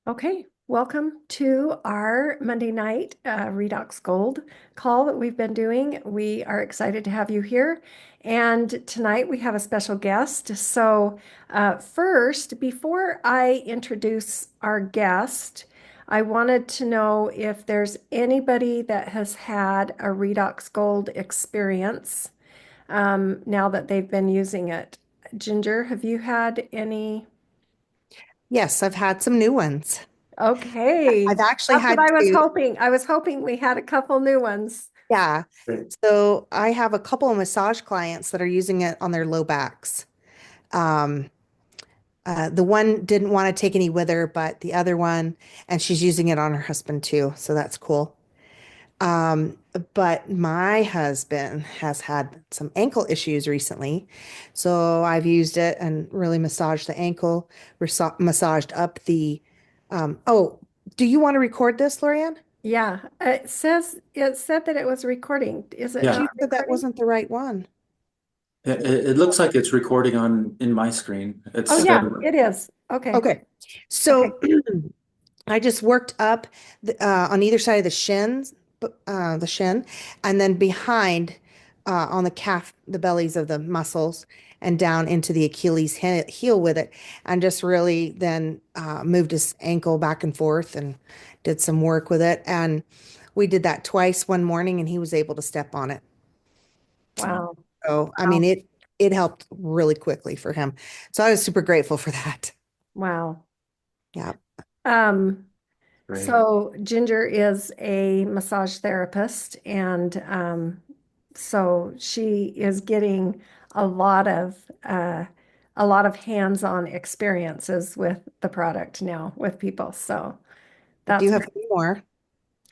Okay, welcome to our Monday night Redox Gold call that we've been doing. We are excited to have you here. And tonight we have a special guest. So, first, before I introduce our guest, I wanted to know if there's anybody that has had a Redox Gold experience now that they've been using it. Ginger, have you had any? Yes, I've had some new ones. Okay. I've actually That's what had I was to, hoping. I was hoping we had a couple new ones. yeah. Great. So I have a couple of massage clients that are using it on their low backs. Um, the one didn't want to take any with her, but the other one, and she's using it on her husband too. So that's cool. Um, but my husband has had some ankle issues recently. So I've used it and really massaged the ankle, massaged up oh, do you want to record this, Lorianne? Yeah, it said that it was recording. Is it She not Yeah, said that recording? wasn't the right one. it looks like it's recording on in my screen. Oh It's yeah, it is. Okay. Okay. Okay. So I just worked up on either side of the shin, and then behind on the calf, the bellies of the muscles, and down into the Achilles heel with it, and just really then moved his ankle back and forth and did some work with it. And we did that twice one morning, and he was able to step on it. Wow. So, I Wow. mean, it helped really quickly for him. So I was super grateful for that. Wow. Yeah. Um, great. so Ginger is a massage therapist, and so she is getting a lot of uh, a lot of hands-on experiences with the product now with people. So I do that's have great. three more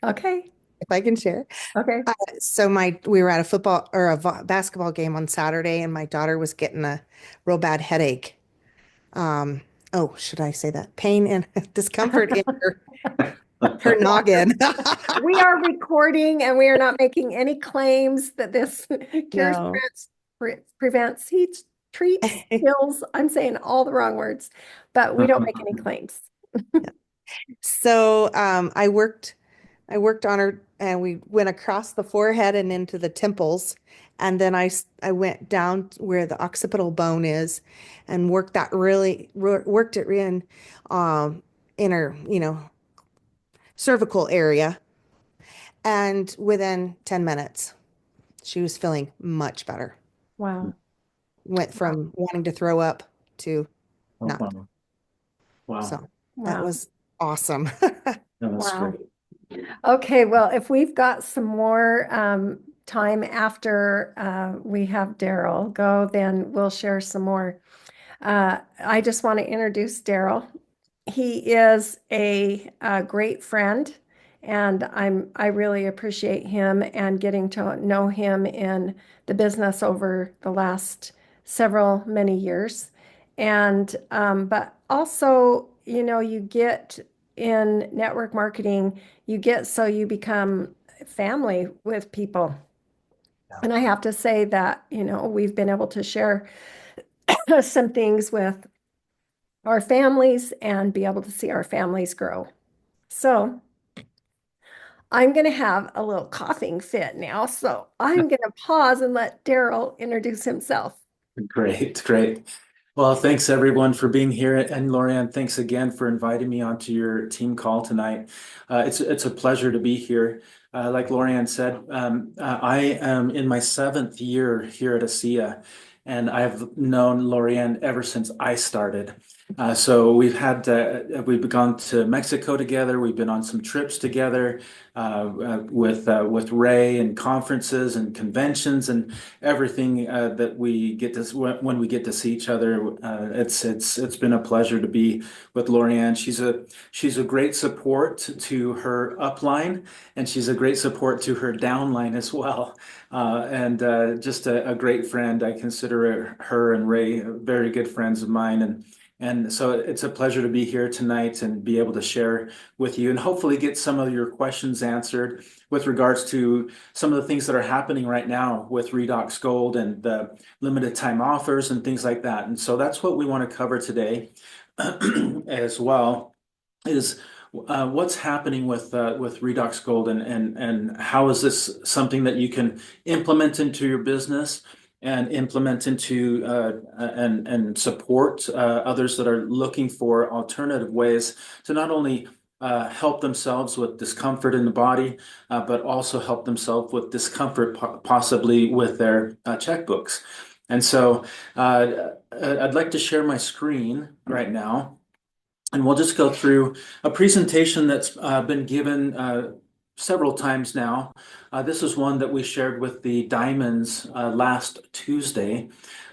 Okay. if I can share. Okay. So we were at a football or basketball game on Saturday, and my daughter was getting a real bad headache. Um, oh, should I say that? Pain and discomfort in her noggin. We are recording and we are not making any claims that this cures, No. prevents, heats, treats, kills. I'm saying all the wrong words, but we don't make any claims. So I worked on her, and we went across the forehead and into the temples. And then I went down where the occipital bone is and worked that worked it in inner, cervical area. And within 10 minutes, she was feeling much better. Wow. Went Wow. from wanting to throw up to Oh, not. wow. Wow. So that Wow. was awesome. No, that's Wow. great. Okay, well, if we've got some more time after we have Darrell go, then we'll share some more. I just want to introduce Darrell. He is a great friend, and I really appreciate him and getting to know him in the business over the last several many years. And but also, you get in network marketing, you get so you become family with people. Yeah. And I have to say that, we've been able to share some things with our families and be able to see our families grow. So I'm going to have a little coughing fit now. So I'm going to pause and let Darrell introduce himself. Great, great. Well, thanks everyone for being here. And Lorianne, thanks again for inviting me onto your team call tonight. It's a pleasure to be here. Like Lorianne said, I am in my seventh year here at ASEA, and I've known Lorianne ever since I started. So we've gone to Mexico together. We've been on some trips together with Ray and conferences and conventions and everything that we get to when we get to see each other. It's been a pleasure to be with Lorianne. She's a great support to her upline, and she's a great support to her downline as well. And just a great friend. I consider her and Ray very good friends of mine, and so it's a pleasure to be here tonight and be able to share with you and hopefully get some of your questions answered with regards to some of the things that are happening right now with Redox Gold and the limited time offers and things like that. And so that's what we want to cover today as well. is what's happening with Redox Gold, and how is this something that you can implement into your business and implement into and support others that are looking for alternative ways to not only help themselves with discomfort in the body, but also help themselves with discomfort possibly with their checkbooks. And so I'd like to share my screen right now. And we'll just go through a presentation that's been given several times now. This is one that we shared with the Diamonds last Tuesday.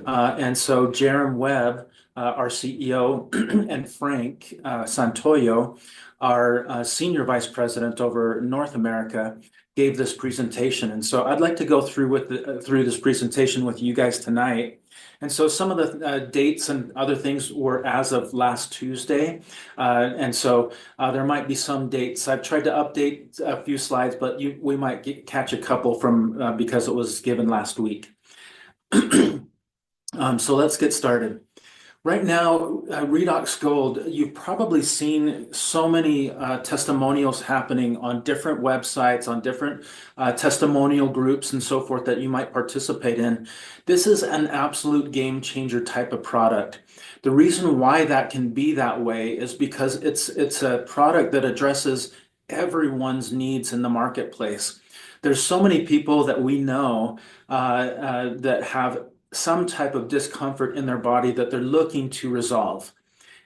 And so Jerem Webb, our CEO, and Frank Santoyo, our Senior Vice President over North America, gave this presentation. And so I'd like to go through this presentation with you guys tonight. And so some of the dates and other things were as of last Tuesday. And so there might be some dates. I've tried to update a few slides, but we might catch a couple from because it was given last week. So let's get started. Right now, Redox Gold, you've probably seen so many testimonials happening on different websites, on different testimonial groups and so forth that you might participate in. This is an absolute game changer type of product. The reason why that can be that way is because it's a product that addresses everyone's needs in the marketplace. There's so many people that we know that have some type of discomfort in their body that they're looking to resolve.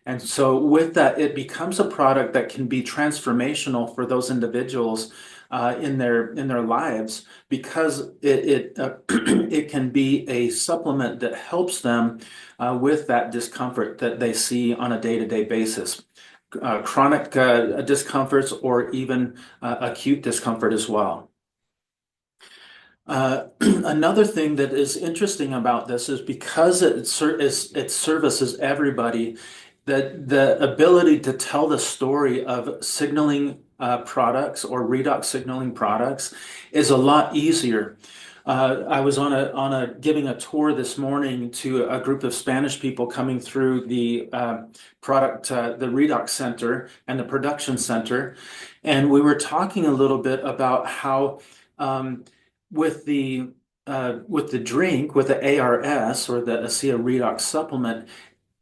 And so with that, it becomes a product that can be transformational for those individuals in their lives, because it can be a supplement that helps them with that discomfort that they see on a day-to-day basis. Chronic discomforts, or even acute discomfort as well. Another thing that is interesting about this is because it services everybody, that the ability to tell the story of signaling products or redox signaling products is a lot easier. I was giving a tour this morning to a group of Spanish people coming through the the Redox Center and the Production Center, and we were talking a little bit about how with the drink, with the ARS, or the ASEA Redox supplement,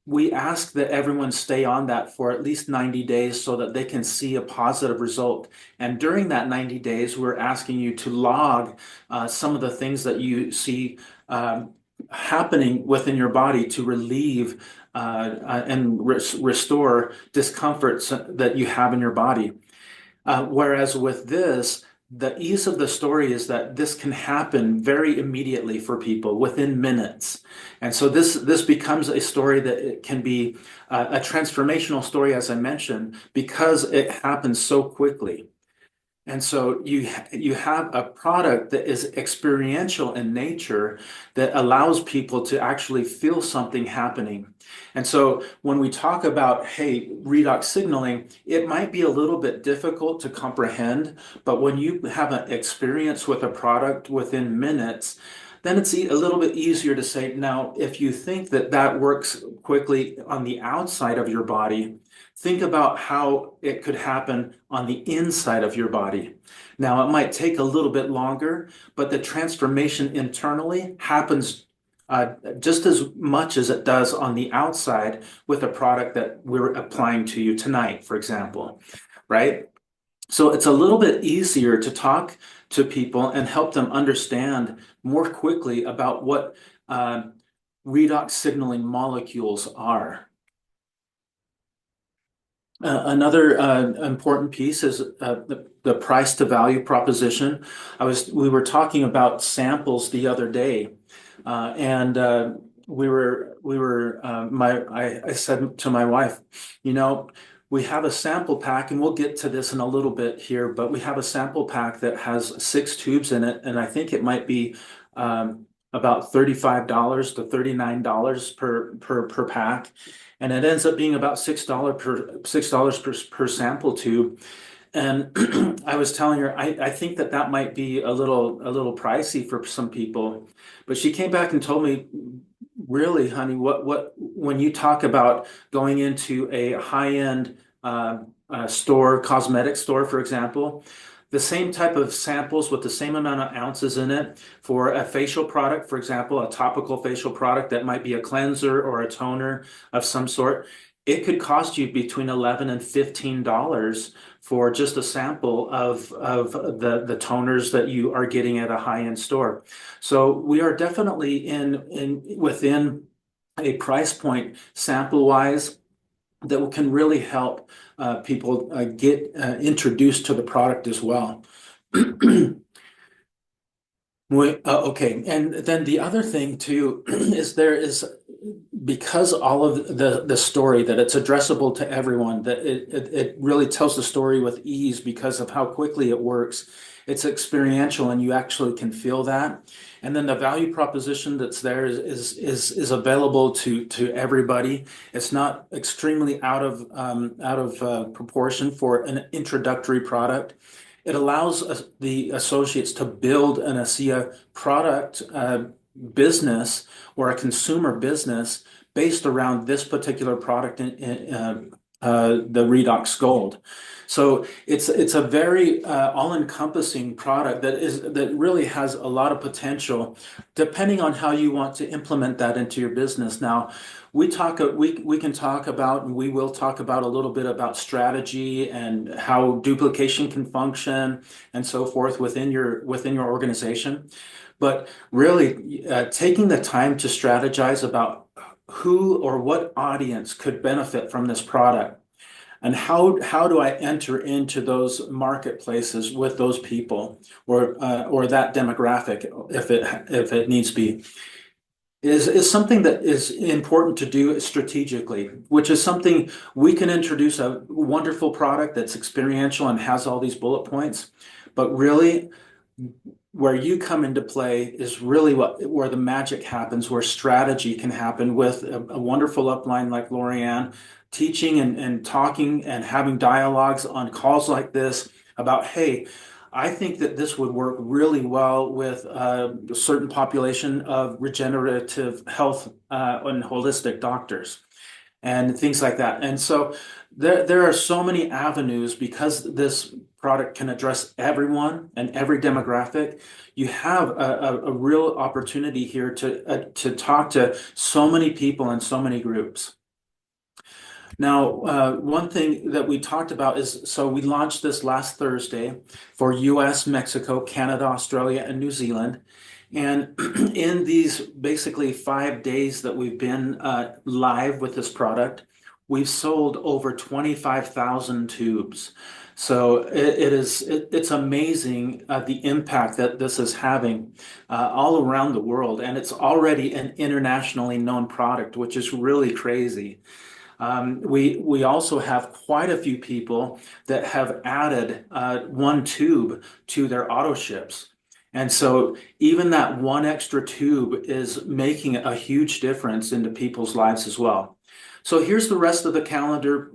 we ask that everyone stay on that for at least 90 days so that they can see a positive result. And during that 90 days, we're asking you to log some of the things that you see happening within your body to relieve and restore discomforts that you have in your body. Whereas with this, the ease of the story is that this can happen very immediately for people within minutes. And so this becomes a story that it can be a transformational story, as I mentioned, because it happens so quickly. And so you have a product that is experiential in nature that allows people to actually feel something happening. And so when we talk about, hey, redox signaling, it might be a little bit difficult to comprehend, but when you have an experience with a product within minutes, then it's a little bit easier to say, now, if you think that that works quickly on the outside of your body, think about how it could happen on the inside of your body. Now, it might take a little bit longer, but the transformation internally happens just as much as it does on the outside with a product that we're applying to you tonight, for example, right? So it's a little bit easier to talk to people and help them understand more quickly about what redox signaling molecules are. Another important piece is the price to value proposition. We were talking about samples the other day, and I said to my wife, you know, we have a sample pack, and we'll get to this in a little bit here, but we have a sample pack that has 6 tubes in it, and I think it might be about $35 to $39 per pack. And it ends up being about $6 per sample tube. And I was telling her, I think that might be a little pricey for some people. But she came back and told me, really, honey, when you talk about going into a high-end store, cosmetic store, for example, the same type of samples with the same amount of ounces in it for a facial product, for example, a topical facial product that might be a cleanser or a toner of some sort, it could cost you between $11 and $15 for just a sample of the toners that you are getting at a high-end store. So we are definitely within a price point sample-wise that can really help people get introduced to the product as well. Okay, and then the other thing too is because all of the story that it's addressable to everyone, that it really tells the story with ease because of how quickly it works. It's experiential and you actually can feel that. And then the value proposition that's there is available to everybody. It's not extremely out of proportion for an introductory product. It allows the associates to build an ASEA product business or a consumer business based around this particular product in the Redox Gold. So it's a very all-encompassing product that really has a lot of potential, depending on how you want to implement that into your business. Now, we can talk about, and we will talk about a little bit about strategy and how duplication can function and so forth within your organization. But really, taking the time to strategize about who or what audience could benefit from this product, and how do I enter into those marketplaces with those people or that demographic if it needs be, is something that is important to do strategically, which is something we can introduce a wonderful product that's experiential and has all these bullet points, but really where you come into play is really where the magic happens, where strategy can happen with a wonderful upline like Lorianne, teaching and talking and having dialogues on calls like this about, hey, I think that this would work really well with a certain population of regenerative health and holistic doctors and things like that. And so there are so many avenues because this product can address everyone and every demographic. You have a real opportunity here to talk to so many people and so many groups. Now, one thing that we talked about is, so we launched this last Thursday for US, Mexico, Canada, Australia, and New Zealand. And in these basically 5 days that we've been live with this product, we've sold over 25,000 tubes. So it's amazing the impact that this is having all around the world. And it's already an internationally known product, which is really crazy. We also have quite a few people that have added one tube to their auto ships. And so even that one extra tube is making a huge difference into people's lives as well. So here's the rest of the calendar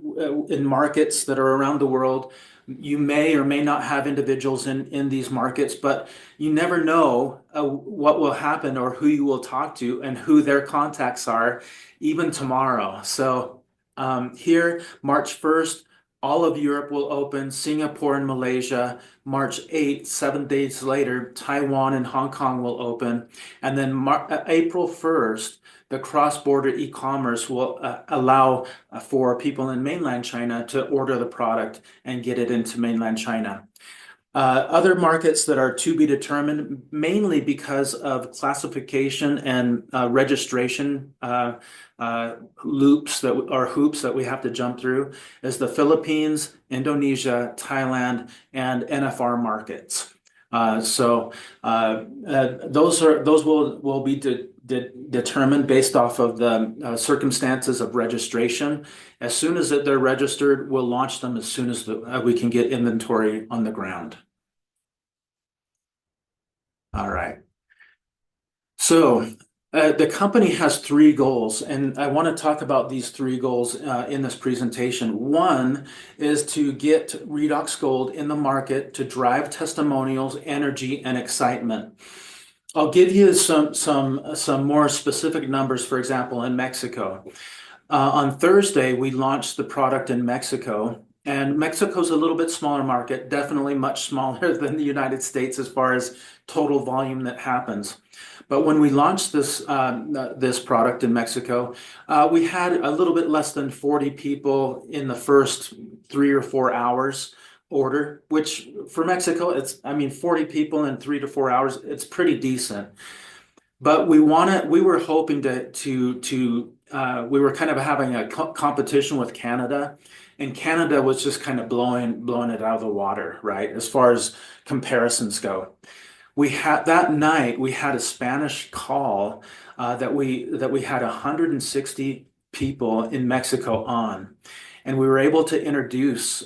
in markets that are around the world. You may or may not have individuals in these markets, but you never know what will happen or who you will talk to and who their contacts are even tomorrow. So here, March 1st, all of Europe will open, Singapore and Malaysia. March 8th, 7 days later, Taiwan and Hong Kong will open. And then April 1st, the cross-border e-commerce will allow for people in mainland China to order the product and get it into mainland China. Other markets that are to be determined, mainly because of classification and registration hoops that we have to jump through, is the Philippines, Indonesia, Thailand, and NFR markets. So those will be determined based off of the circumstances of registration. As soon as they're registered, we'll launch them as soon as we can get inventory on the ground. All right. So the company has 3 goals, and I want to talk about these 3 goals in this presentation. One is to get Redox Gold in the market to drive testimonials, energy, and excitement. I'll give you some more specific numbers. For example, in Mexico, On Thursday, we launched the product in Mexico, and Mexico's a little bit smaller market, definitely much smaller than the United States as far as total volume that happens. But when we launched this product in Mexico, we had a little bit less than 40 people in the first 3 or 4 hours order, which for Mexico, I mean, 40 people in 3 to 4 hours, it's pretty decent. But we were hoping we were kind of having a competition with Canada, and Canada was just kind of blowing it out of the water, right? As far as comparisons go. That night we had a Spanish call that we had 160 people in Mexico on. And we were able to introduce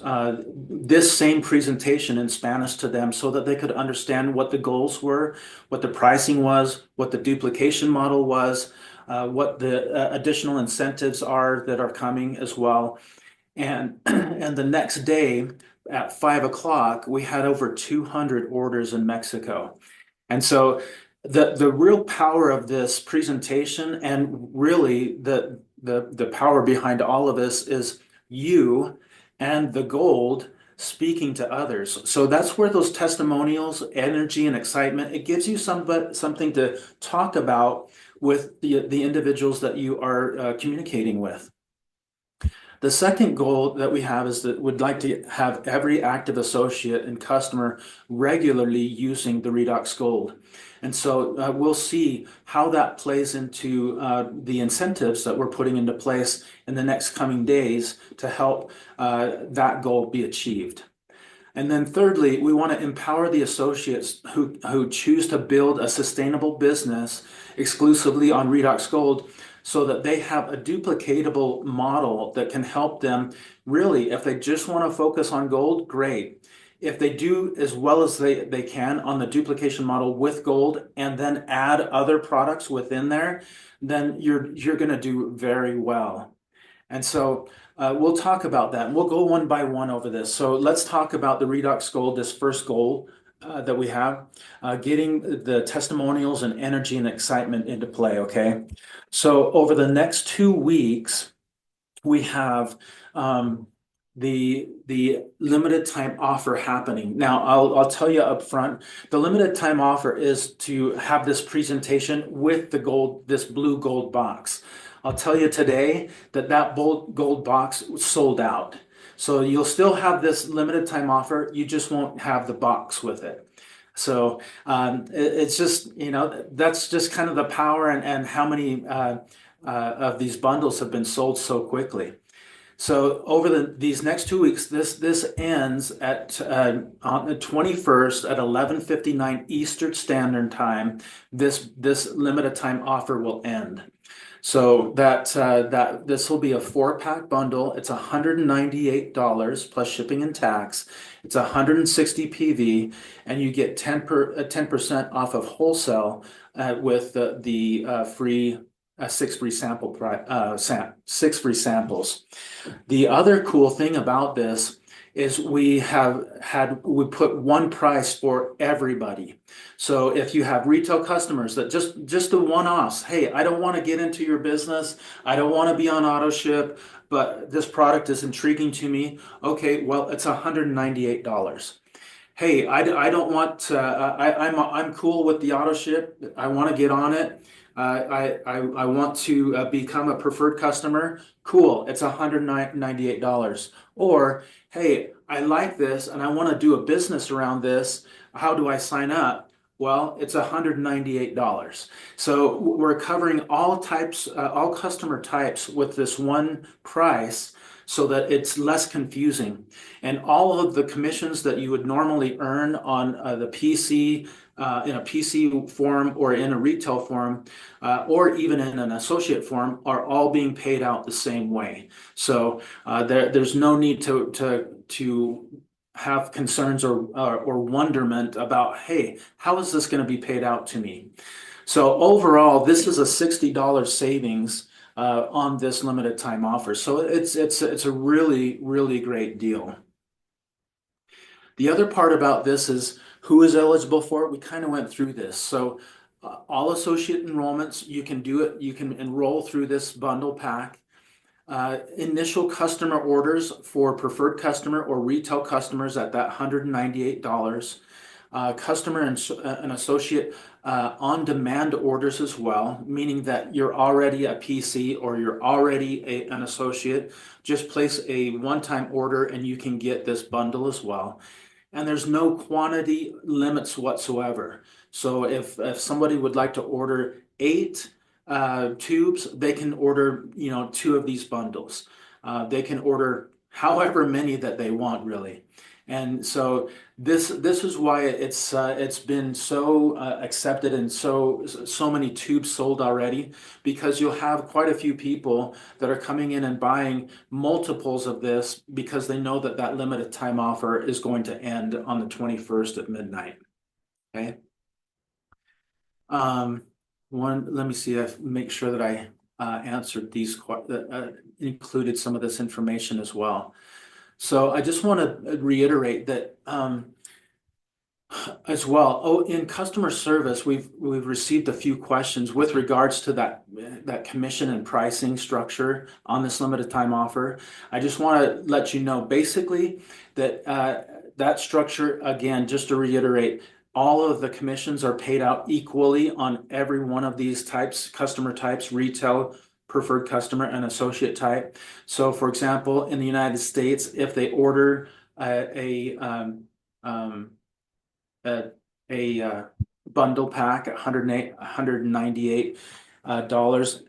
this same presentation in Spanish to them so that they could understand what the goals were, what the pricing was, what the duplication model was, what the additional incentives are that are coming as well. And and the next day at 5 o'clock, we had over 200 orders in Mexico. And so the real power of this presentation and really the power behind all of this is you and the gold speaking to others. So that's where those testimonials, energy, and excitement, it gives you something to talk about with the individuals that you are communicating with. The second goal that we have is that we'd like to have every active associate and customer regularly using the Redox Gold. And so we'll see how that plays into the incentives that we're putting into place in the next coming days to help that goal be achieved. And then thirdly, we want to empower the associates who choose to build a sustainable business exclusively on Redox Gold so that they have a duplicatable model that can help them really, if they just want to focus on gold, great. If they do as well as they can on the duplication model with gold and then add other products within there, then you're going to do very well. And so we'll talk about that. And we'll go one by one over this. So let's talk about the Redox Gold, this first goal that we have, getting the testimonials and energy and excitement into play, okay? So over the next 2 weeks, we have the limited time offer happening. Now, I'll tell you up front, the limited time offer is to have this presentation with the gold, this blue gold box. I'll tell you today that gold box sold out. So you'll still have this limited time offer, you just won't have the box with it. So it's just, that's just kind of the power and how many of these bundles have been sold so quickly. So over these next 2 weeks, this ends at on the 21st at 11:59 Eastern Standard Time. This limited time offer will end. So that this will be a 4-pack bundle. It's $198 plus shipping and tax. It's 160 PV, and you get 10% off of wholesale with the free 6 free samples. The other cool thing about this is we put one price for everybody. So if you have retail customers that just the one-offs, hey, I don't want to get into your business, I don't want to be on auto ship, but this product is intriguing to me. Okay, well, it's $198. Hey, I don't want I'm cool with the auto ship. I want to get on it. I want to become a preferred customer. Cool, it's $198. Or, hey, I like this and I want to do a business around this. How do I sign up? Well, it's $198. So we're covering all types, all customer types with this one price so that it's less confusing. And all of the commissions that you would normally earn on the PC, in a PC form or in a retail form, or even in an associate form, are all being paid out the same way. So there's no need to have concerns or wonderment about, hey, how is this going to be paid out to me? So overall, this is a $60 savings on this limited time offer. So it's a really, really great deal. The other part about this is who is eligible for it. We kind of went through this. So all associate enrollments, you can do it. You can enroll through this bundle pack. Initial customer orders for preferred customer or retail customers at that $198. Customer and associate on-demand orders as well, meaning that you're already a PC or you're already an associate. Just place a one-time order and you can get this bundle as well. And there's no quantity limits whatsoever. So if somebody would like to order 8 tubes, they can order 2 of these bundles. They can order however many that they want, really. And so this is why it's been so accepted and so many tubes sold already, because you'll have quite a few people that are coming in and buying multiples of this because they know that that limited time offer is going to end on the 21st at midnight. Okay. Let me see. Make sure that I answered these, included some of this information as well. So I just want to reiterate that as well. Oh, in customer service, we've received a few questions with regards to that commission and pricing structure on this limited time offer. I just want to let you know basically that that structure, again, just to reiterate, all of the commissions are paid out equally on every one of these types, customer types, retail, preferred customer, and associate type. So for example, in the United States, if they order a bundle pack at $198,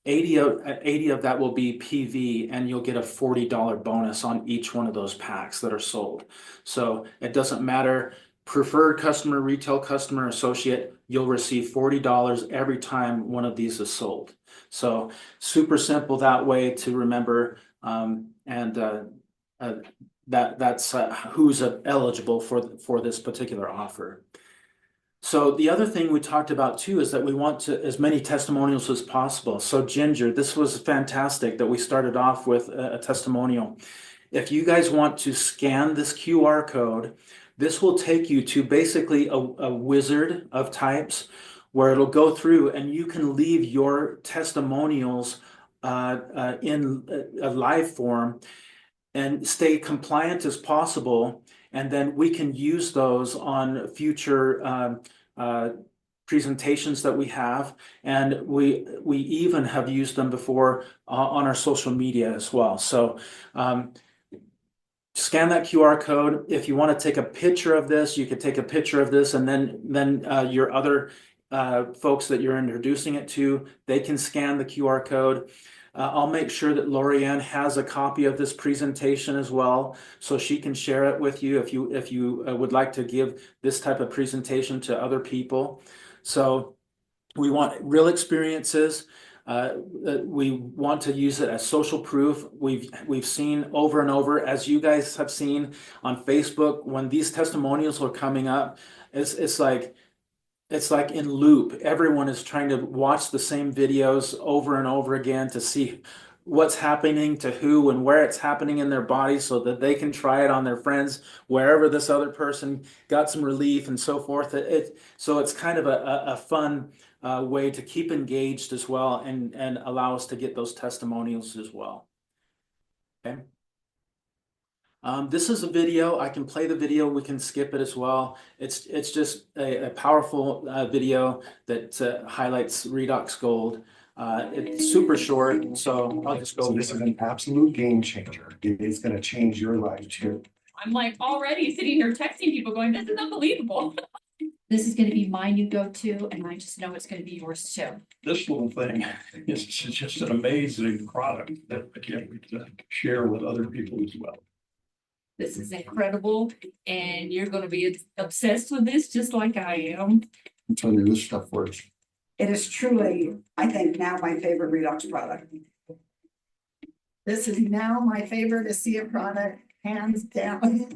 80 of that will be PV, and you'll get a $40 bonus on each one of those packs that are sold. So it doesn't matter, preferred customer, retail customer, associate, you'll receive $40 every time one of these is sold. So super simple that way to remember, that's who's eligible for this particular offer. So the other thing we talked about too is that we want as many testimonials as possible. So Ginger, this was fantastic that we started off with a testimonial. If you guys want to scan this QR code, this will take you to basically a wizard of types where it'll go through and you can leave your testimonials in a live form and stay compliant as possible. And then we can use those on future presentations that we have. And we even have used them before on our social media as well. So scan that QR code. If you want to take a picture of this, you could take a picture of this, and then your other folks that you're introducing it to, they can scan the QR code. I'll make sure that Lorianne has a copy of this presentation as well, so she can share it with you if you would like to give this type of presentation to other people. So we want real experiences. We want to use it as social proof. We've seen over and over, as you guys have seen on Facebook, when these testimonials are coming up, it's like in loop. Everyone is trying to watch the same videos over and over again to see what's happening to who and where it's happening in their body so that they can try it on their friends wherever this other person got some relief and so forth. So it's kind of a fun way to keep engaged as well and allow us to get those testimonials as well. Okay. This is a video. I can play the video. We can skip it as well. It's just a powerful video that highlights Redox Gold. It's super short, so I'll just go. So this is an absolute game changer. It is going to change your life too. I'm like already sitting here texting people going, this is unbelievable. This is going to be my new go-to, and I just know it's going to be yours too. This little thing is just an amazing product that I can't wait to share with other people as well. This is incredible, and you're going to be obsessed with this just like I am. I'm telling you, this stuff works. It is truly, I think, now my favorite Redox product. This is now my favorite ASEA product, hands down.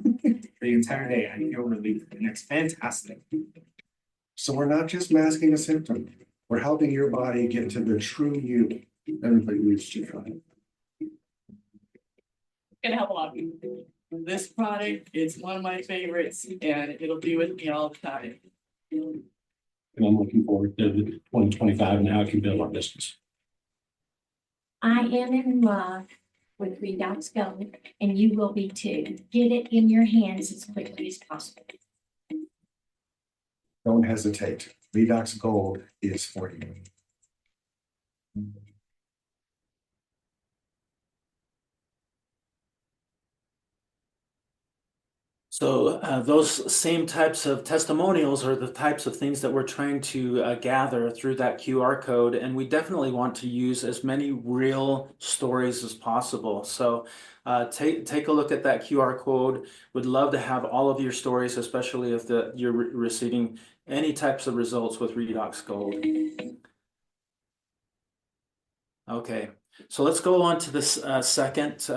The entire day, I feel relief, and it's fantastic. So we're not just masking a symptom. We're helping your body get to the true you. Everybody needs to try it. It's going to help a lot of people. This product is one of my favorites, and it'll be with me all the time. And I'm looking forward to 2025 and how I can build our business. I am in love with Redox Gold, and you will be too. Get it in your hands as quickly as possible. Don't hesitate. Redox Gold is for you. So those same types of testimonials are the types of things that we're trying to gather through that QR code, and we definitely want to use as many real stories as possible. So take a look at that QR code. Would love to have all of your stories, especially if you're receiving any types of results with Redox Gold. Okay, so let's go on to this second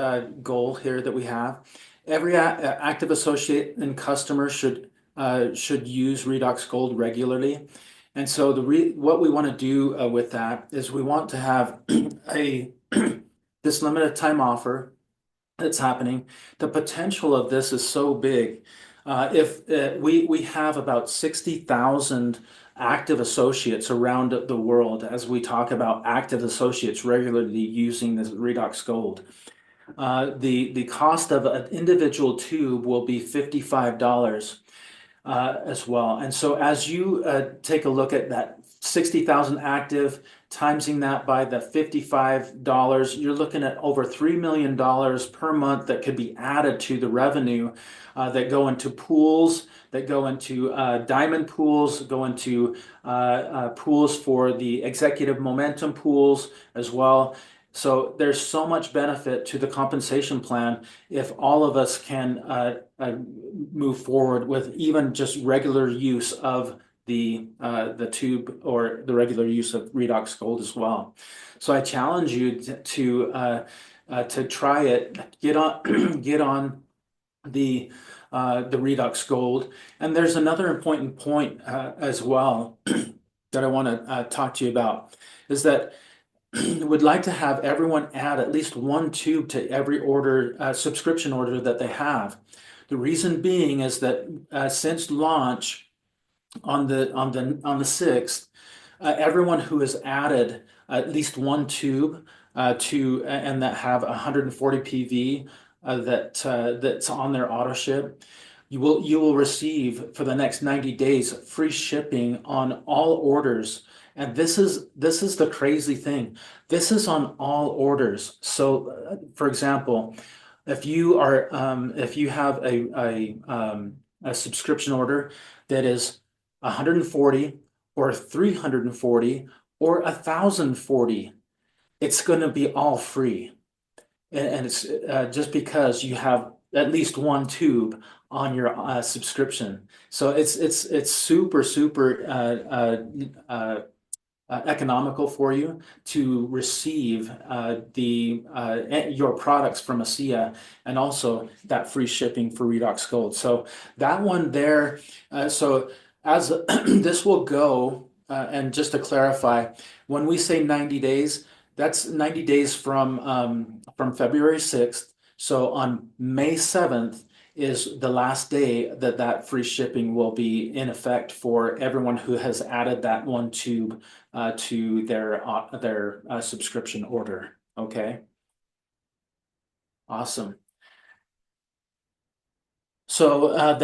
goal here that we have. Every active associate and customer should use Redox Gold regularly. And so what we want to do with that is we want to have a this limited time offer that's happening. The potential of this is so big. If we have about 60,000 active associates around the world as we talk about active associates regularly using this Redox Gold. The cost of an individual tube will be $55 as well. And so as you take a look at that 60,000 active, timesing that by the $55, you're looking at over $3 million per month that could be added to the revenue that go into pools, that go into diamond pools, go into pools for the executive momentum pools as well. So there's so much benefit to the compensation plan if all of us can move forward with even just regular use of the tube or the regular use of Redox Gold as well. So I challenge you to try it. Get on get on the Redox Gold. And there's another important point as well that I want to talk to you about is that would like to have everyone add at least one tube to every subscription order that they have. The reason being is that since launch on the 6th, everyone who has added at least one tube and that have 140 PV that's on their auto ship, you will receive for the next 90 days free shipping on all orders. And this is the crazy thing. This is on all orders. So, for example, if you have a subscription order that is 140 or 340 or 1,040, it's going to be all free. And it's just because you have at least one tube on your subscription. So it's super economical for you to receive your products from ASEA and also that free shipping for Redox Gold. So that one there, so as this will go, and just to clarify, when we say 90 days, that's 90 days from February 6th. So on May 7th, is the last day that free shipping will be in effect for everyone who has added that one tube to their subscription order. Okay. Awesome. So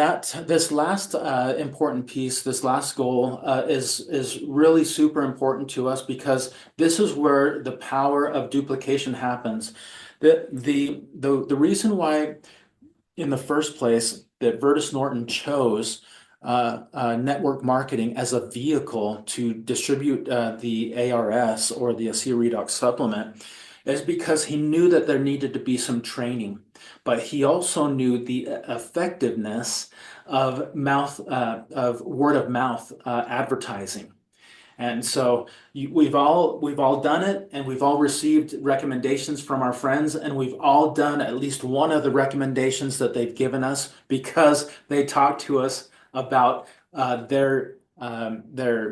this last important piece, this last goal is really super important to us because this is where the power of duplication happens. The reason why in the first place that Virtus Norton chose network marketing as a vehicle to distribute the ARS or the ASEA Redox supplement is because he knew that there needed to be some training, but he also knew the effectiveness of word of mouth advertising. And so we've all done it, and we've all received recommendations from our friends, and we've all done at least one of the recommendations that they've given us because they talked to us about their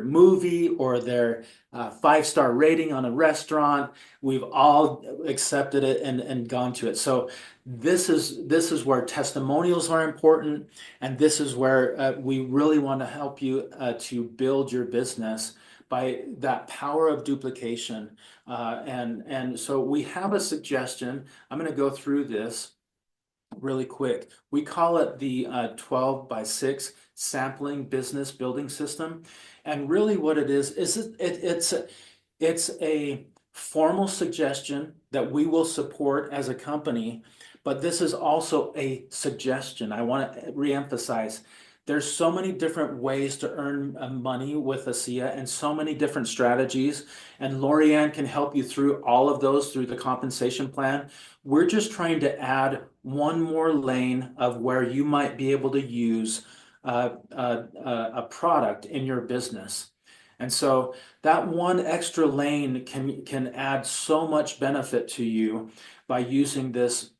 movie or their 5-star rating on a restaurant. We've all accepted it and gone to it. So this is where testimonials are important, and this is where we really want to help you to build your business by that power of duplication. And so we have a suggestion. I'm going to go through this really quick. We call it the 12 by 6 sampling business building system. And really what it is it's a formal suggestion that we will support as a company, but this is also a suggestion. I want to reemphasize. There's so many different ways to earn money with ASEA and so many different strategies. And Lorianne can help you through all of those through the compensation plan. We're just trying to add one more lane of where you might be able to use a product in your business. And so that one extra lane can add so much benefit to you by using this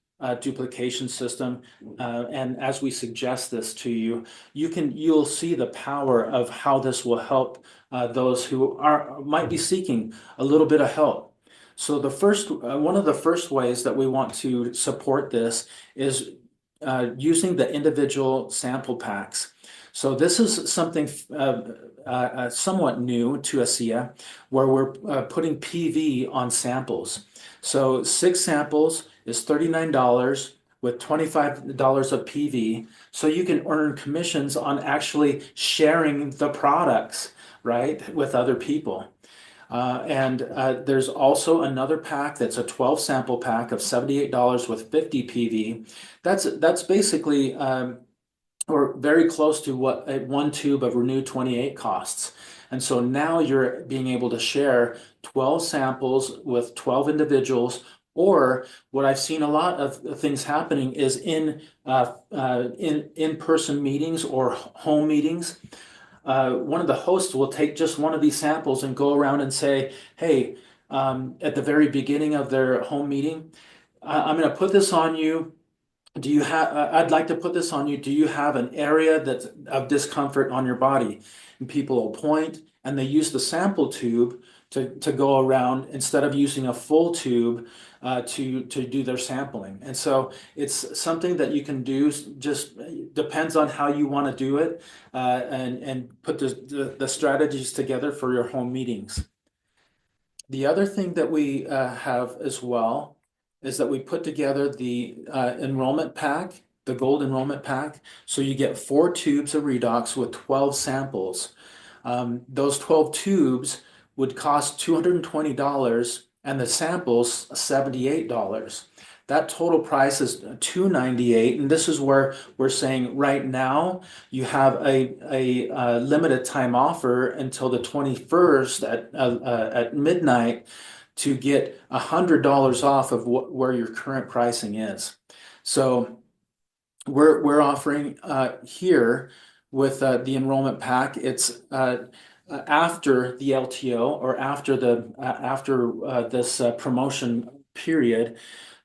duplication system. And as we suggest this to you, you'll see the power of how this will help those who might be seeking a little bit of help. So one of the first ways that we want to support this is using the individual sample packs. So this is something somewhat new to ASEA, where we're putting PV on samples. So 6 samples is $39 with $25 of PV. So you can earn commissions on actually sharing the products, right, with other people. And there's also another pack that's a 12 sample pack of $78 with 50 PV. That's basically or very close to what one tube of Renew 28 costs. And so now you're being able to share 12 samples with 12 individuals, or what I've seen a lot of things happening is in-person meetings or home meetings. One of the hosts will take just one of these samples and go around and say, hey, at the very beginning of their home meeting, I'm going to put this on you. I'd like to put this on you. Do you have an area that's of discomfort on your body? And people will point, and they use the sample tube to go around instead of using a full tube to do their sampling. And so it's something that you can do, just depends on how you want to do it, and put the strategies together for your home meetings. The other thing that we have as well is that we put together the enrollment pack, the gold enrollment pack. So you get 4 tubes of Redox with 12 samples. Those 12 tubes would cost $220 and the samples $78. That total price is $298, and this is where we're saying right now you have a limited time offer until the 21st at midnight to get $100 off of where your current pricing is. So we're offering here with the enrollment pack. It's after the LTO or after this promotion period.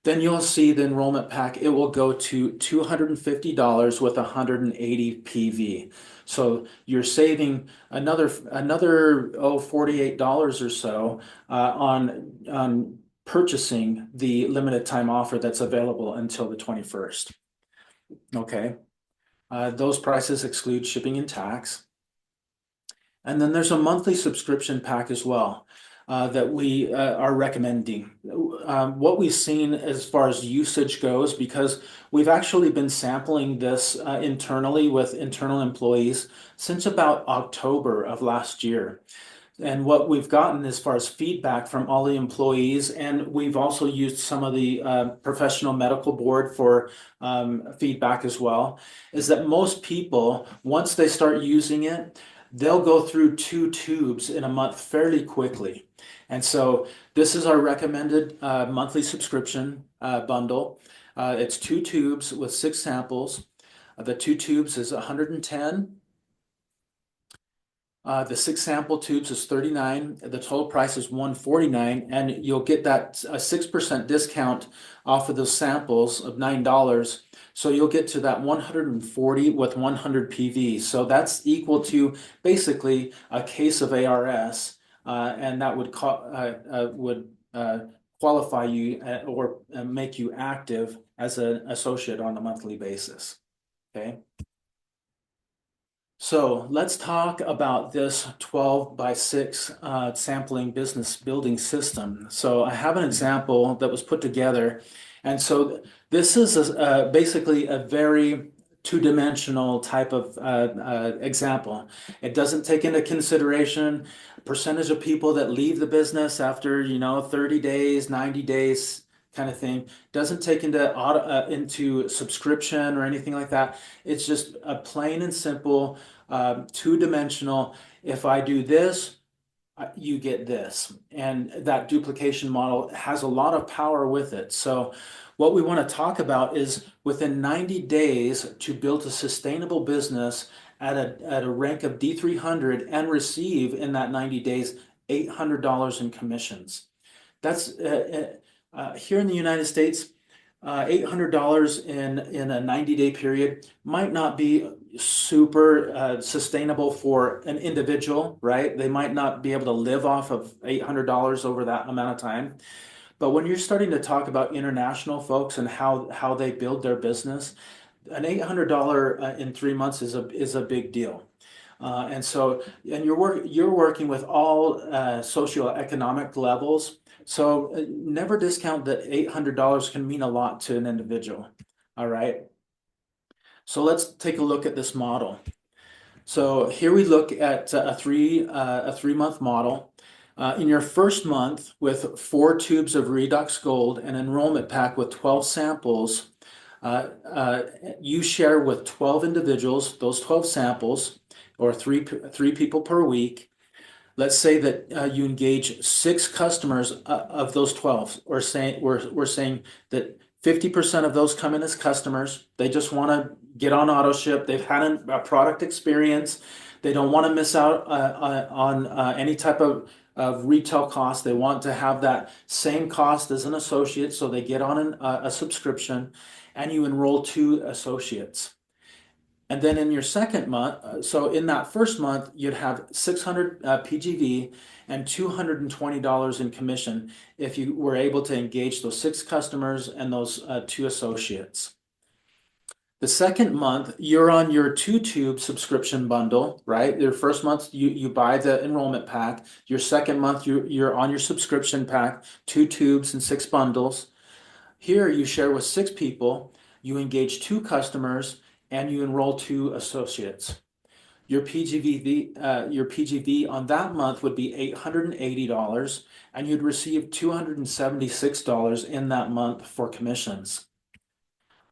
Then you'll see the enrollment pack. It will go to $250 with 180 PV. So you're saving another $48 or so on purchasing the limited time offer that's available until the 21st. Okay. Those prices exclude shipping and tax. And then there's a monthly subscription pack as well. That we are recommending. What we've seen as far as usage goes, because we've actually been sampling this internally with internal employees since about October of last year. And what we've gotten as far as feedback from all the employees, and we've also used some of the professional medical board for feedback as well, is that most people, once they start using it, they'll go through 2 tubes in a month fairly quickly. And so this is our recommended monthly subscription bundle. It's 2 tubes with 6 samples. The 2 tubes is 110. The 6 sample tubes is 39. The total price is 149, and you'll get that 6% discount off of those samples of $9. So you'll get to that 140 with 100 PV. So that's equal to basically a case of ARS, and that would qualify you or make you active as an associate on a monthly basis. Okay. So let's talk about this 12 by 6 sampling business building system. So I have an example that was put together. And so this is basically a very two-dimensional type of example. It doesn't take into consideration percentage of people that leave the business after, 30 days, 90 days kind of thing. Doesn't take into subscription or anything like that. It's just a plain and simple two-dimensional. If I do this, you get this. And that duplication model has a lot of power with it. So what we want to talk about is within 90 days to build a sustainable business at a rank of D300 and receive in that 90 days $800 in commissions. That's here in the United States, $800 in a 90-day period might not be super sustainable for an individual, right? They might not be able to live off of $800 over that amount of time. But when you're starting to talk about international folks and how they build their business, an $800 in 3 months is a big deal. And you're working with all socioeconomic levels. So never discount that $800 can mean a lot to an individual. All right. So let's take a look at this model. So here we look at a 3-month model. In your first month with 4 tubes of Redox Gold and enrollment pack with 12 samples, you share with 12 individuals those 12 samples, or three people per week. Let's say that you engage 6 customers of those 12. We're saying that 50% of those come in as customers. They just want to get on auto ship. They've had a product experience. They don't want to miss out on any type of retail cost. They want to have that same cost as an associate, so they get on a subscription, and you enroll 2 associates. And then in your second month, so in that first month, you'd have 600 PGV and $220 in commission if you were able to engage those 6 customers and those 2 associates. The second month, you're on your 2-tube subscription bundle, right? Your first month, you buy the enrollment pack. Your second month, you're on your subscription pack, 2 tubes and 6 bundles. Here, you share with 6 people, you engage 2 customers, and you enroll 2 associates. Your PGV on that month would be $880, and you'd receive $276 in that month for commissions.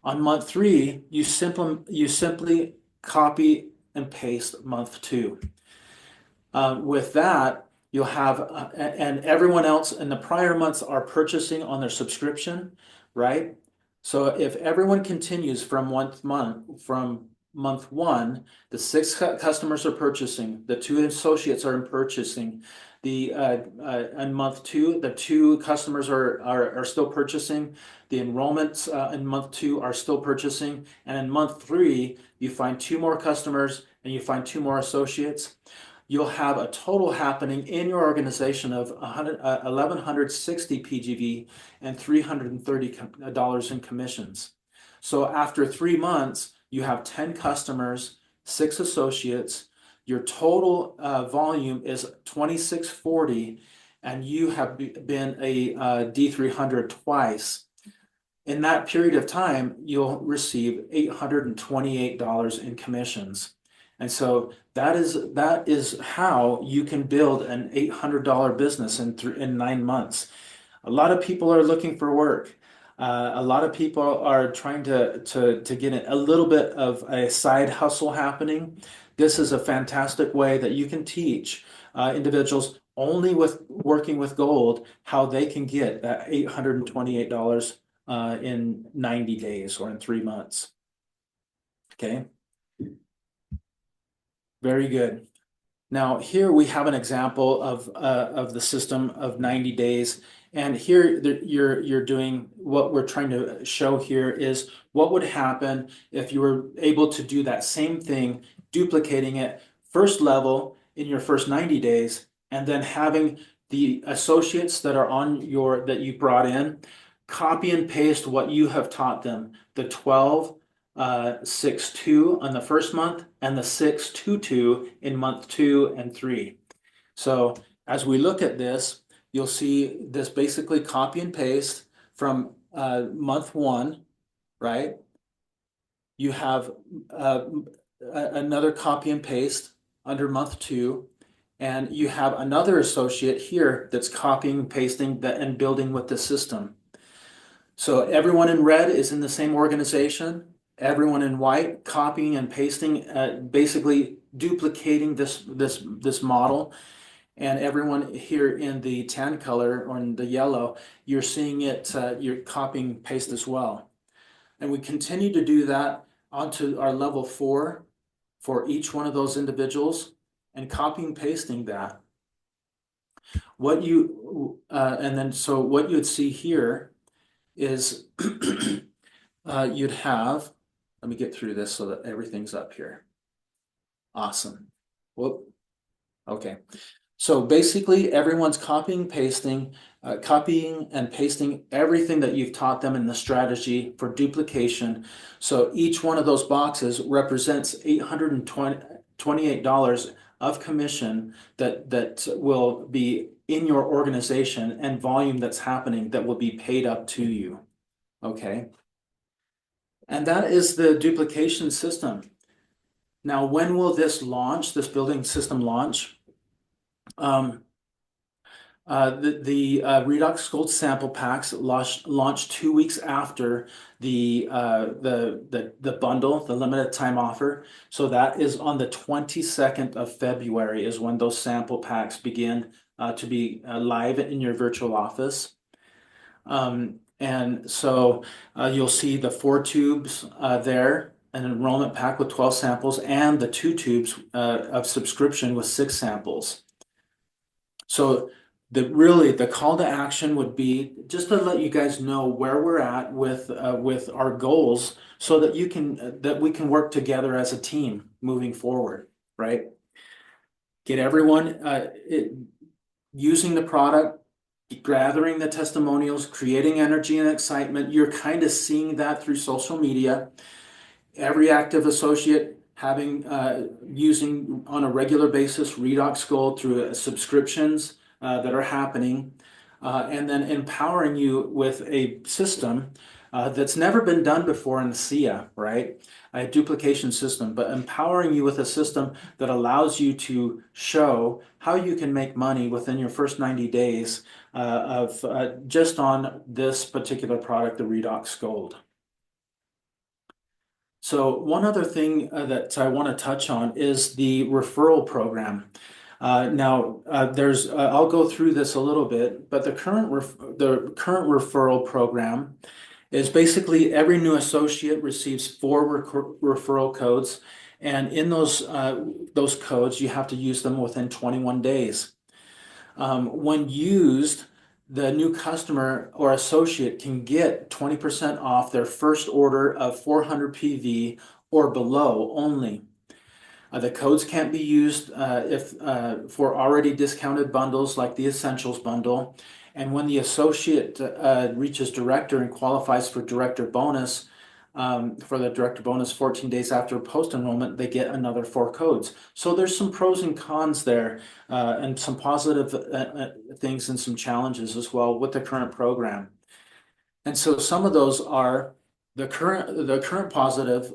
On month 3, you simply copy and paste month 2. With that, you'll have, and everyone else in the prior months are purchasing on their subscription, right? So if everyone continues from month 1, the 6 customers are purchasing, the 2 associates are purchasing, in month 2, the 2 customers are still purchasing, the enrollments in month 2 are still purchasing, and in month 3, you find 2 more customers and you find 2 more associates. You'll have a total happening in your organization of 1,160 PGV and $330 in commissions. So after 3 months, you have 10 customers, 6 associates. Your total volume is 2640, and you have been a D300 twice. In that period of time, you'll receive $828 in commissions. And so that is how you can build an $800 business in 9 months. A lot of people are looking for work. A lot of people are trying to get a little bit of a side hustle happening. This is a fantastic way that you can teach individuals only with working with gold how they can get that $828 in 90 days or in 3 months. Okay. Very good. Now here we have an example of the system of 90 days. And here you're doing what we're trying to show here is what would happen if you were able to do that same thing, duplicating it first level in your first 90 days, and then having the associates that are that you brought in, copy and paste what you have taught them, the 12 6-2 on the first month and the 6-2-2 in month 2 and 3. So as we look at this, you'll see this basically copy and paste from month 1, right? You have another copy and paste under month 2, and you have another associate here that's copying, pasting that and building with the system. So everyone in red is in the same organization. Everyone in white copying and pasting, basically duplicating this model. And everyone here in the tan color or in the yellow, you're seeing it, you're copying paste as well. And we continue to do that onto our level 4 for each one of those individuals and copying pasting that. What you, and then so what you'd see here is you'd have, let me get through this so that everything's up here. Awesome. Whoop. Okay. So basically everyone's copying and pasting everything that you've taught them in the strategy for duplication. So each one of those boxes represents $828 of commission that will be in your organization and volume that's happening that will be paid up to you. Okay. And that is the duplication system. Now, when will this launch, this building system launch? The Redox Gold sample packs launched 2 weeks after the bundle, the limited time offer. So that is on the 22nd of February is when those sample packs begin to be live in your virtual office. And so you'll see the 4 tubes there, an enrollment pack with 12 samples, and the 2 tubes of subscription with 6 samples. So the call to action would be just to let you guys know where we're at with our goals, so that we can work together as a team moving forward, right? Get everyone using the product, gathering the testimonials, creating energy and excitement. You're kind of seeing that through social media. Every active associate having using on a regular basis Redox Gold through subscriptions that are happening, and then empowering you with a system that's never been done before in the SIA, right? A duplication system, but empowering you with a system that allows you to show how you can make money within your first 90 days of just on this particular product, the Redox Gold. So one other thing that I want to touch on is the referral program. I'll go through this a little bit, but the current referral program is basically every new associate receives 4 referral codes, and in those codes you have to use them within 21 days. When used, the new customer or associate can get 20% off their first order of 400 PV or below only. The codes can't be used for already discounted bundles like the Essentials bundle. And when the associate reaches director and qualifies for director bonus, for the director bonus 14 days after post enrollment, they get another 4 codes. So there's some pros and cons there, and some positive things and some challenges as well with the current program. And so some of those are the current positive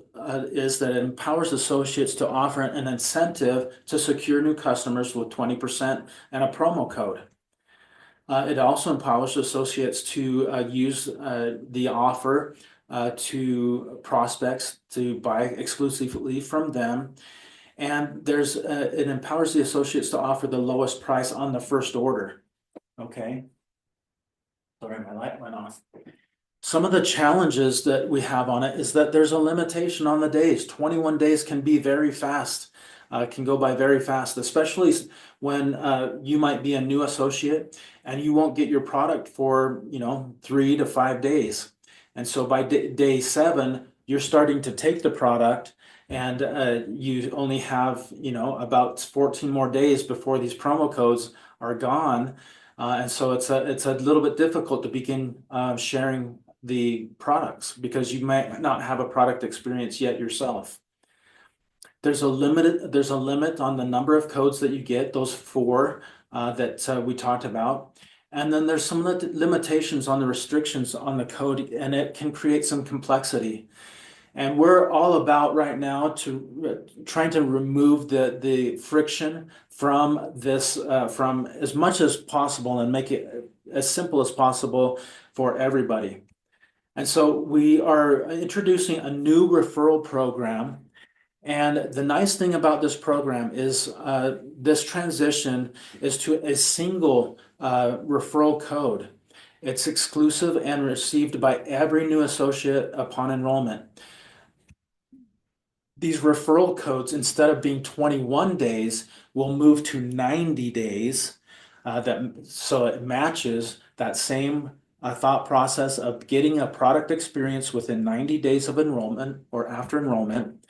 is that it empowers associates to offer an incentive to secure new customers with 20% and a promo code. It also empowers associates to use the offer to prospects to buy exclusively from them. And it empowers the associates to offer the lowest price on the first order. Okay. Sorry, my light went off. Some of the challenges that we have on it is that there's a limitation on the days. 21 days can be very fast, can go by very fast, especially when you might be a new associate and you won't get your product for 3 to 5 days. And so by day 7, you're starting to take the product, and you only have about 14 more days before these promo codes are gone. And so it's a little bit difficult to begin sharing the products because you might not have a product experience yet yourself. There's a limit on the number of codes that you get, those 4 that we talked about. And then there's some limitations on the restrictions on the code, and it can create some complexity. And we're all about right now to trying to remove the friction from this, from as much as possible and make it as simple as possible for everybody. And so we are introducing a new referral program. And the nice thing about this program is this transition is to a single referral code. It's exclusive and received by every new associate upon enrollment. These referral codes, instead of being 21 days, will move to 90 days. So it matches that same thought process of getting a product experience within 90 days of enrollment or after enrollment.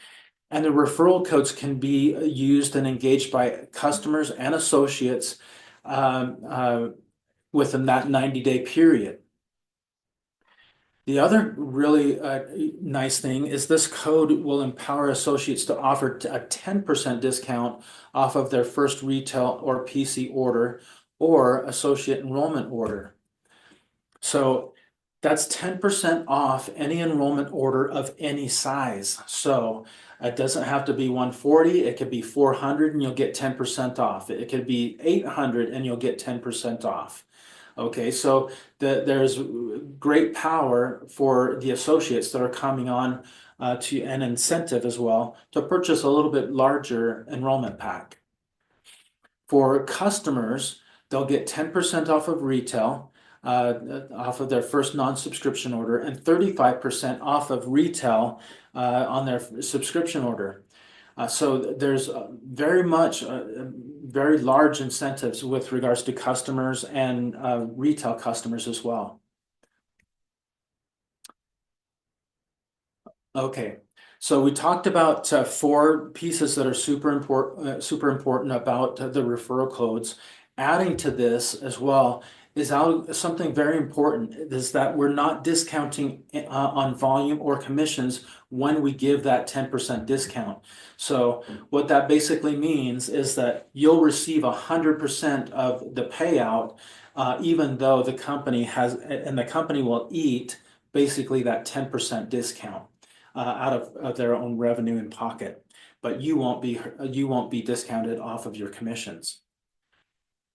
And the referral codes can be used and engaged by customers and associates within that 90-day period. The other really nice thing is this code will empower associates to offer a 10% discount off of their first retail or PC order or associate enrollment order. So that's 10% off any enrollment order of any size. So it doesn't have to be 140, it could be 400 and you'll get 10% off. It could be 800 and you'll get 10% off. Okay, so there's great power for the associates that are coming on to an incentive as well to purchase a little bit larger enrollment pack. For customers, they'll get 10% off of retail, off of their first non-subscription order, and 35% off of retail on their subscription order. So there's very much very large incentives with regards to customers and retail customers as well. Okay, so we talked about 4 pieces that are super important about the referral codes. Adding to this as well is something very important is that we're not discounting on volume or commissions when we give that 10% discount. So what that basically means is that you'll receive 100% of the payout, even though the company and the company will eat basically that 10% discount out of their own revenue in pocket, but you won't be discounted off of your commissions.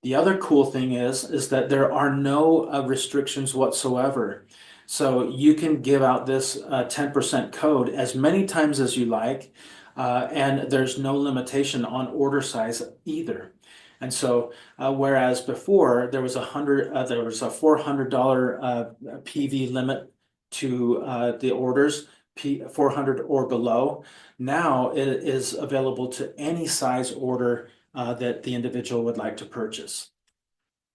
The other cool thing is that there are no restrictions whatsoever. So you can give out this 10% code as many times as you like, and there's no limitation on order size either. And so, whereas before there was a $400 PV limit to the orders, 400 or below, now it is available to any size order that the individual would like to purchase.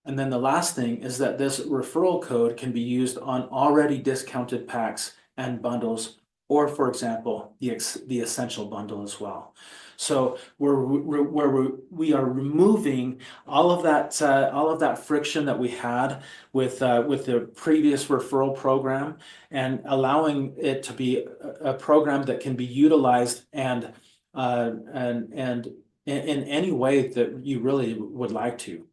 And then the last thing is that this referral code can be used on already discounted packs and bundles, or for example, the essential bundle as well. So we are removing all of that friction that we had with the previous referral program and allowing it to be a program that can be utilized and in any way that you really would like to.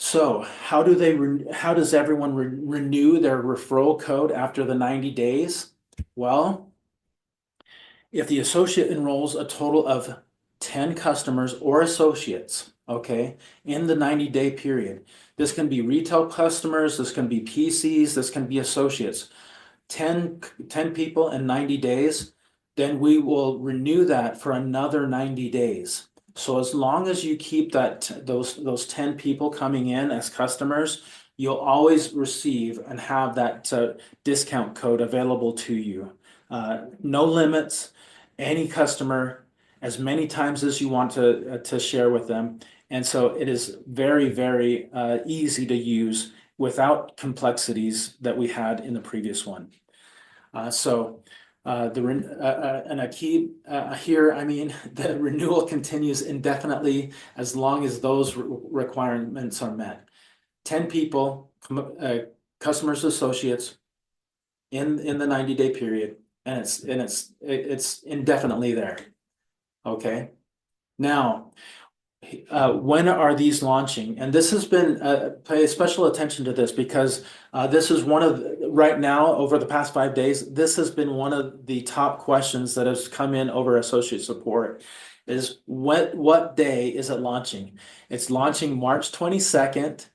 So how does everyone renew their referral code after the 90 days? Well, if the associate enrolls a total of 10 customers or associates, okay, in the 90-day period, this can be retail customers, this can be PCs, this can be associates, 10 people in 90 days, then we will renew that for another 90 days. So as long as you keep those 10 people coming in as customers, you'll always receive and have that discount code available to you. No limits, any customer, as many times as you want to share with them. And so it is very, very easy to use without complexities that we had in the previous one. And a key here, I mean, the renewal continues indefinitely as long as those requirements are met. 10 people customers, associates in the 90-day period, and it's indefinitely there. Okay. Now, when are these launching? And this has been pay special attention to this because this is one of right now over the past 5 days. This has been one of the top questions that has come in over associate support. Is what day is it launching? It's launching March 22nd,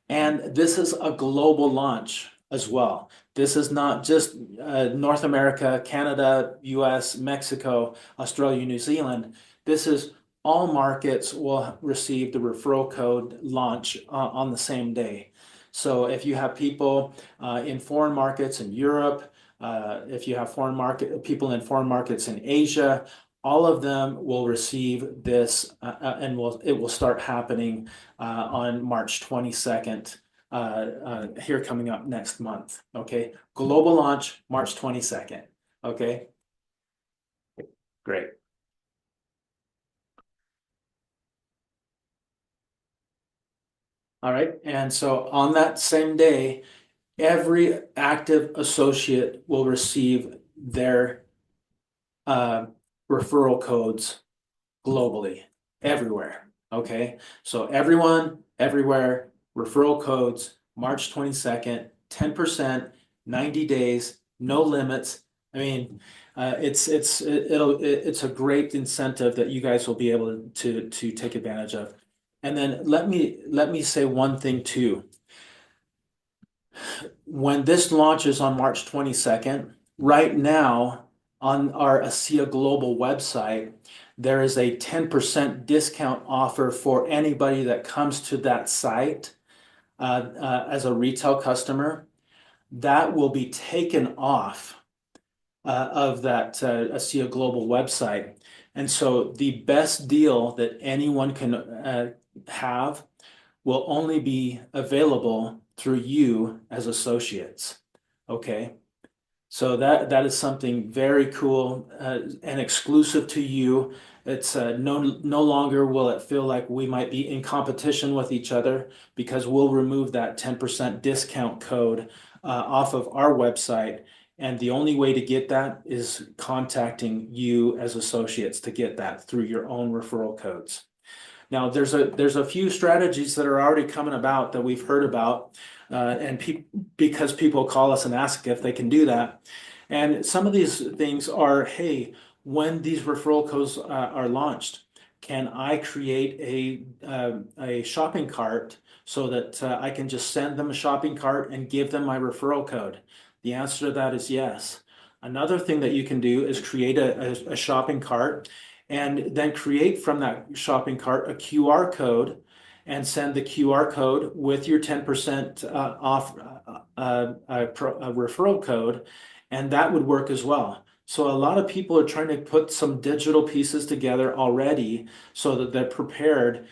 and this is a global launch as well. This is not just North America, Canada, US, Mexico, Australia, New Zealand. This is all markets will receive the referral code launch on the same day. So if you have people in foreign markets in Europe, if you have people in foreign markets in Asia, all of them will receive this, and it will start happening on March 22nd. Here coming up next month. Okay, global launch March 22nd. Okay, great. All right, and so on that same day, every active associate will receive their referral codes globally, everywhere. Okay, so everyone, everywhere, referral codes, March 22nd, 10%, 90 days, no limits. I mean, it's a great incentive that you guys will be able to take advantage of. And then let me say one thing too. When this launches on March 22nd, right now on our ASEA Global website, there is a 10% discount offer for anybody that comes to that site as a retail customer. That will be taken off of that ASEA Global website. And so the best deal that anyone can have will only be available through you as associates. Okay. So that is something very cool and exclusive to you. It's no longer will it feel like we might be in competition with each other, because we'll remove that 10% discount code off of our website. And the only way to get that is contacting you as associates to get that through your own referral codes. Now, there's a few strategies that are already coming about that we've heard about, and because people call us and ask if they can do that. And some of these things are, hey, when these referral codes are launched, can I create a shopping cart so that I can just send them a shopping cart and give them my referral code? The answer to that is yes. Another thing that you can do is create a shopping cart, and then create from that shopping cart a QR code and send the QR code with your 10% off referral code, and that would work as well. So a lot of people are trying to put some digital pieces together already so that they're prepared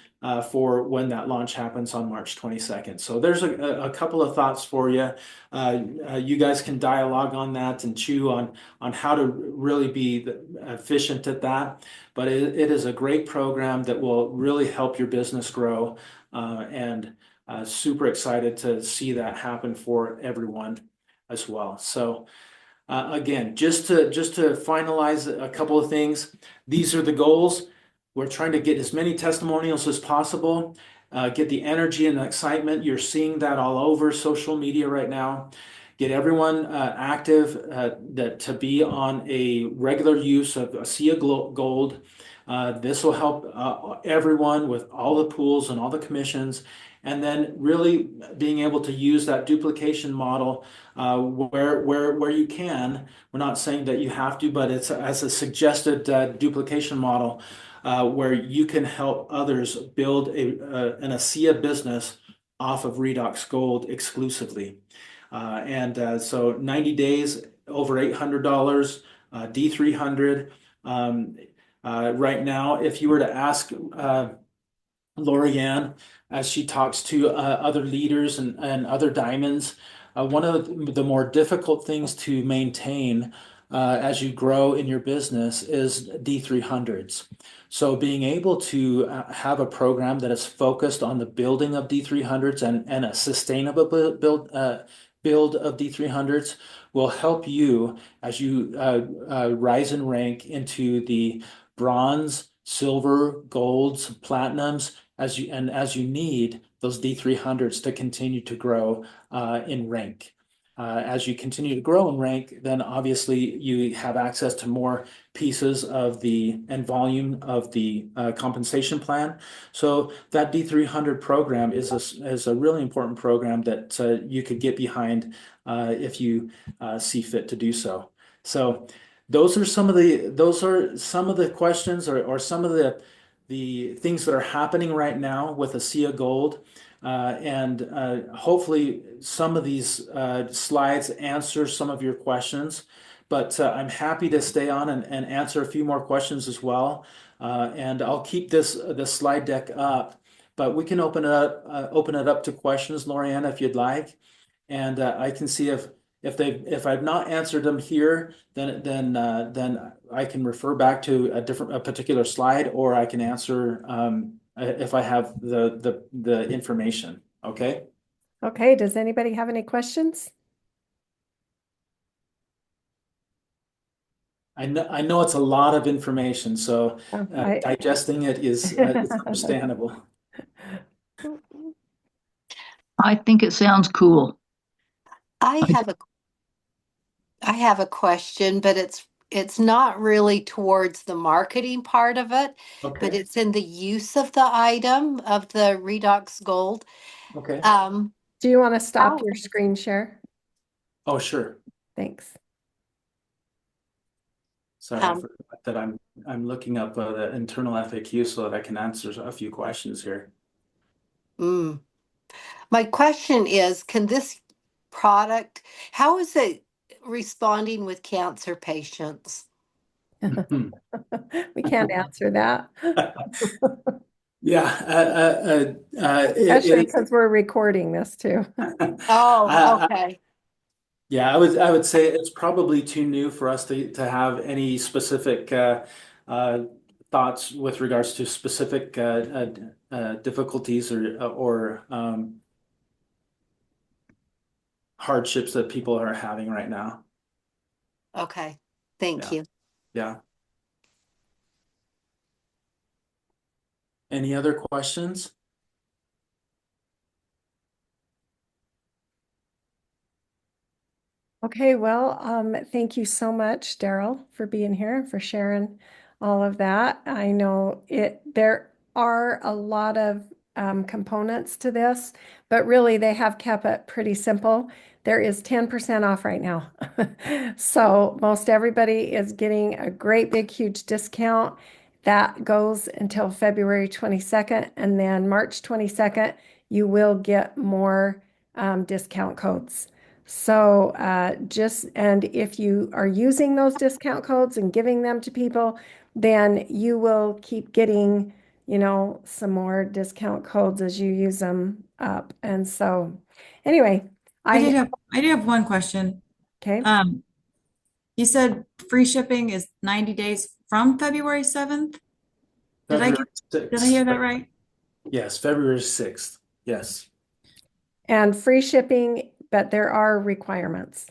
for when that launch happens on March 22nd. So there's a couple of thoughts for you. You guys can dialogue on that and chew on how to really be efficient at that. But it is a great program that will really help your business grow, and super excited to see that happen for everyone as well. So again, just to finalize a couple of things, these are the goals. We're trying to get as many testimonials as possible, get the energy and the excitement. You're seeing that all over social media right now. Get everyone active to be on a regular use of ASEA Gold. This will help everyone with all the pools and all the commissions, and then really being able to use that duplication model where you can. We're not saying that you have to, but it's as a suggested duplication model where you can help others build an ASEA business off of Redox Gold exclusively. So 90 days, over $800, D300. Right now, if you were to ask Lorianne, as she talks to other leaders and other diamonds, one of the more difficult things to maintain as you grow in your business is D300s. So being able to have a program that is focused on the building of D300s and a sustainable build of D300s will help you as you rise in rank into the bronze, silver, golds, platinums, as you need those D300s to continue to grow in rank. As you continue to grow in rank, then obviously you have access to more pieces of the and volume of the compensation plan. So that D300 program is a really important program that you could get behind if you see fit to do so. So those are some of the questions or some of the things that are happening right now with ASEA Gold. And hopefully some of these slides answer some of your questions. But I'm happy to stay on and answer a few more questions as well. And I'll keep this slide deck up, but we can open it up to questions, Lorianne, if you'd like. And I can see if I've not answered them here, then I can refer back to a particular slide, or I can answer if I have the information. Okay. Okay, does anybody have any questions? I know it's a lot of information, so digesting it is understandable. I think it sounds cool. I have a question, but it's not really towards the marketing part of it, but Okay. it's in the use of the item of the Redox Gold. Okay. Do you want to stop how- your screen share? Oh, sure. Thanks. Sorry, I forgot that I'm looking up the internal FAQ so that I can answer a few questions here. My question is, can this product, how is it responding with cancer patients? We can't answer that. Yeah, Especially because we're recording this too. Oh, okay. Yeah, I would say it's probably too new for us to have any specific thoughts with regards to specific difficulties or hardships that people are having right now. Okay. Thank you. Yeah. Any other questions? Okay, well, thank you so much, Darrell, for being here, for sharing all of that. I know there are a lot of components to this, but really they have kept it pretty simple. There is 10% off right now. So most everybody is getting a great big huge discount that goes until February 22nd, and then March 22nd, you will get more discount codes. So and if you are using those discount codes and giving them to people, then you will keep getting, some more discount codes as you use them up. And so anyway, I did have one question. Okay. You said free shipping is 90 days from February 7th. Did I hear that right? Yes, February 6th. Yes. And free shipping, but there are requirements.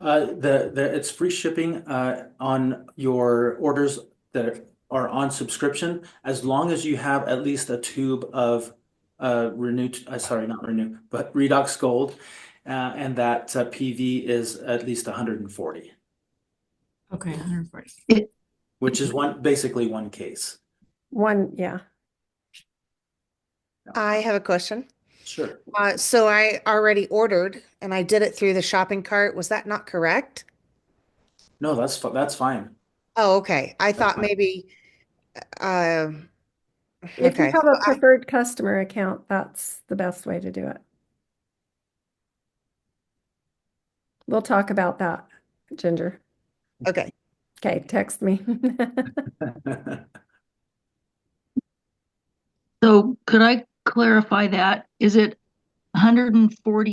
It's free shipping on your orders that are on subscription, as long as you have at least a tube of Redox Gold, and that PV is at least 140. Okay, 140. Which is basically one case. Yeah. I have a question. Sure. So I already ordered and I did it through the shopping cart. Was that not correct? No, that's fine. Oh, okay. I thought maybe, If you okay. have a preferred customer account, that's the best way to do it. We'll talk about that, Ginger. Okay. Okay, text me. So could I clarify that? Is it 140